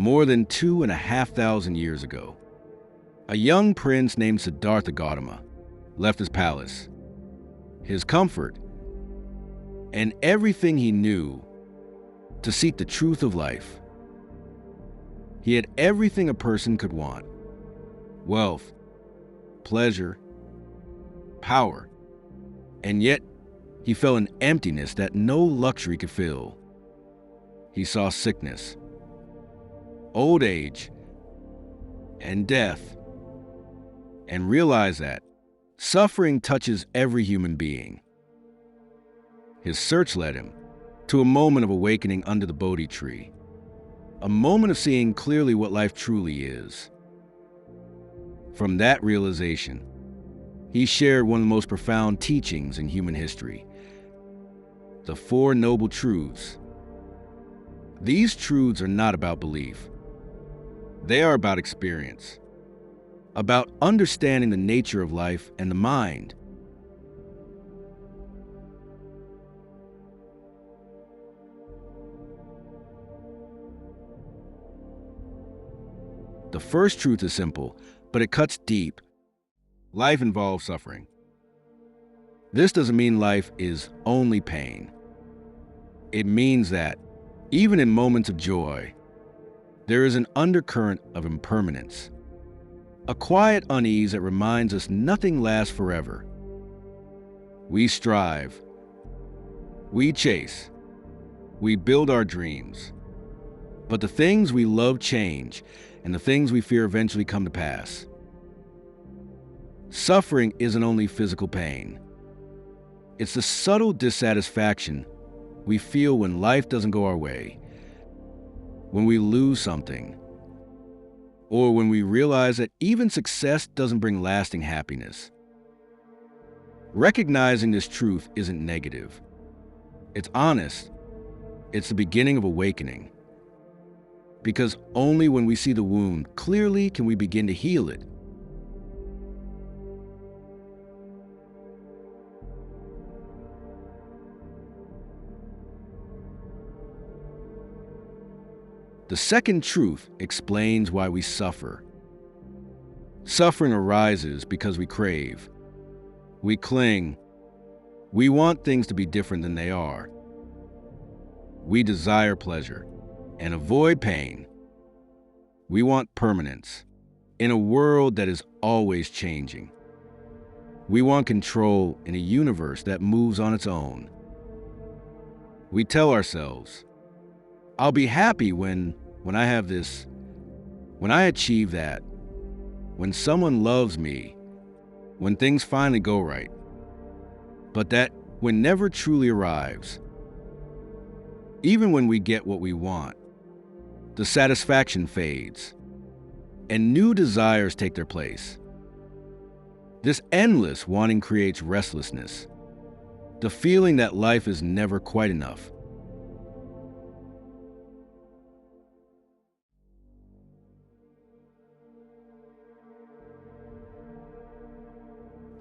more than 2,500 years ago. A young prince named Siddhartha Gautama left his palace, his comfort, and everything he knew to seek the truth of life. He had everything a person could want: wealth, pleasure, power, and yet he felt an emptiness that no luxury could fill. He saw sickness, old age, and death, and realized that suffering touches every human being. His search led him to a moment of awakening under the Bodhi tree, a moment of seeing clearly what life truly is. From that realization, he shared one of the most profound teachings in human history: the Four Noble Truths. These truths are not about belief. They are about experience, about understanding the nature of life and the mind. The first truth is simple, but it cuts deep. Life involves suffering. This doesn't mean life is only pain. It means that, even in moments of joy, there is an undercurrent of impermanence, a quiet unease that reminds us nothing lasts forever. We strive, we chase, we build our dreams, but the things we love change, and the things we fear eventually come to pass. Suffering isn't only physical pain. It's the subtle dissatisfaction we feel when life doesn't go our way, when we lose something, or when we realize that even success doesn't bring lasting happiness. Recognizing this truth isn't negative. It's honest. It's the beginning of awakening. Because only when we see the wound clearly can we begin to heal it. The second truth explains why we suffer. Suffering arises because we crave. We cling. We want things to be different than they are. We desire pleasure and avoid pain. We want permanence in a world that is always changing. We want control in a universe that moves on its own. We tell ourselves, I'll be happy when I have this, when I achieve that, when someone loves me, when things finally go right. But that when never truly arrives. Even when we get what we want, the satisfaction fades, and new desires take their place. This endless wanting creates restlessness, the feeling that life is never quite enough.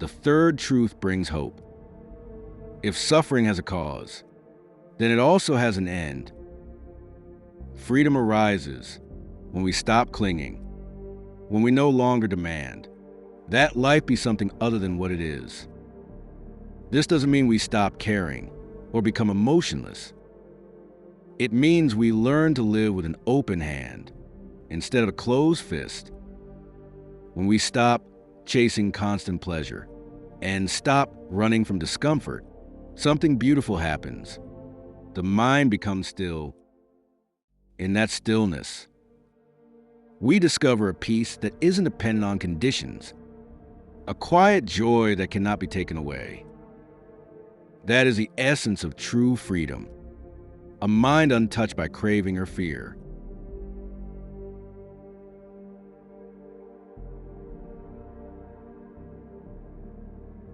The third truth brings hope. If suffering has a cause, then it also has an end. Freedom arises when we stop clinging, when we no longer demand that life be something other than what it is. This doesn't mean we stop caring or become emotionless. It means we learn to live with an open hand instead of a closed fist. When we stop chasing constant pleasure and stop running from discomfort, something beautiful happens. The mind becomes still. In that stillness, we discover a peace that isn't dependent on conditions, a quiet joy that cannot be taken away. That is the essence of true freedom, a mind untouched by craving or fear.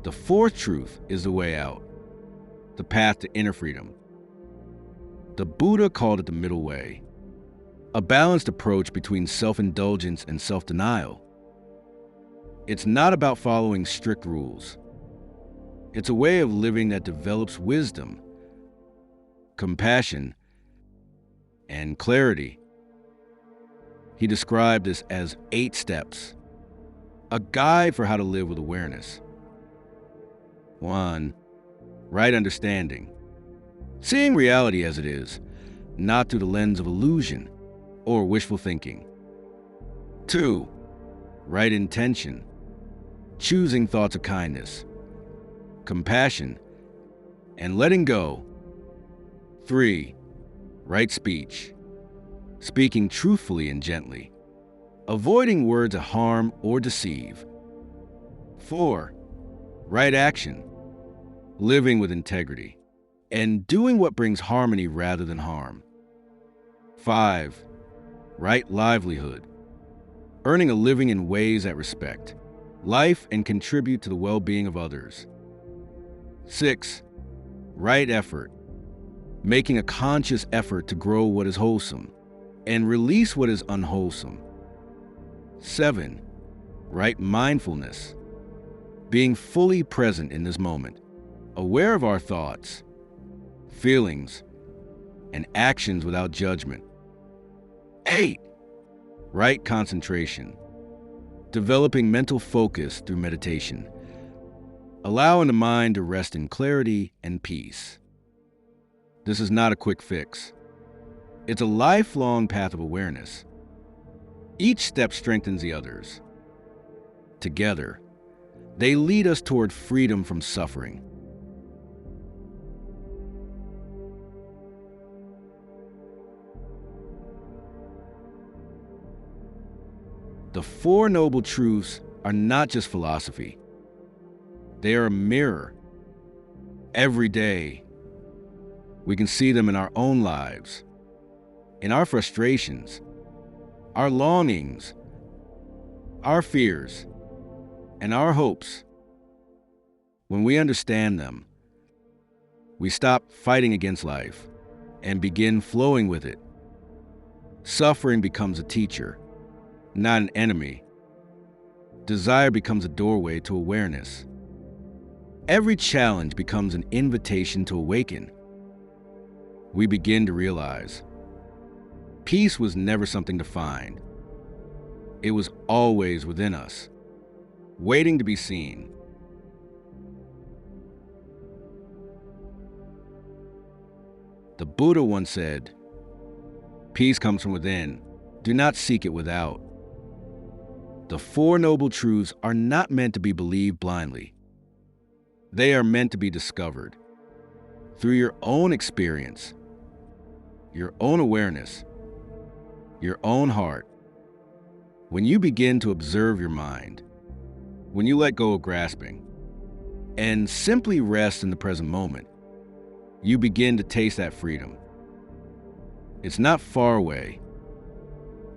The fourth truth is the way out, the path to inner freedom. The Buddha called it the middle way, a balanced approach between self-indulgence and self-denial. It's not about following strict rules. It's a way of living that develops wisdom, compassion, and clarity. He described this as 8 steps, a guide for how to live with awareness. 1. Right understanding. Seeing reality as it is, not through the lens of illusion or wishful thinking. 2. Right intention. Choosing thoughts of kindness, compassion, and letting go. 3. Right speech. Speaking truthfully and gently, avoiding words that harm or deceive. 4. Right action. Living with integrity and doing what brings harmony rather than harm. 5. Right livelihood. Earning a living in ways that respect life and contribute to the well-being of others. 6. Right effort. Making a conscious effort to grow what is wholesome and release what is unwholesome. 7. Right mindfulness. Being fully present in this moment, aware of our thoughts, feelings, and actions without judgment. 8. Right concentration. Developing mental focus through meditation, allowing the mind to rest in clarity and peace. This is not a quick fix. It's a lifelong path of awareness. Each step strengthens the others. Together, they lead us toward freedom from suffering. The Four Noble Truths are not just philosophy. They are a mirror. Every day, we can see them in our own lives, in our frustrations, our longings, our fears, and our hopes. When we understand them, we stop fighting against life and begin flowing with it. Suffering becomes a teacher, not an enemy. Desire becomes a doorway to awareness. Every challenge becomes an invitation to awaken. We begin to realize peace was never something to find. It was always within us, waiting to be seen. The Buddha once said, "Peace comes from within. Do not seek it without." The Four Noble Truths are not meant to be believed blindly. They are meant to be discovered through your own experience, your own awareness, your own heart. When you begin to observe your mind, when you let go of grasping, and simply rest in the present moment, you begin to taste that freedom. It's not far away.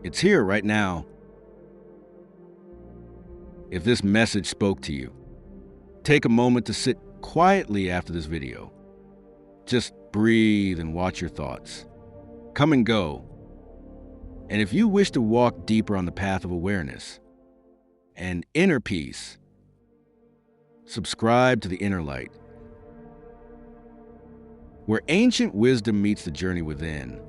It's here right now. If this message spoke to you, take a moment to sit quietly after this video. Just breathe and watch your thoughts come and go. And if you wish to walk deeper on the path of awareness and inner peace, subscribe to the Inner Light, where ancient wisdom meets the journey within.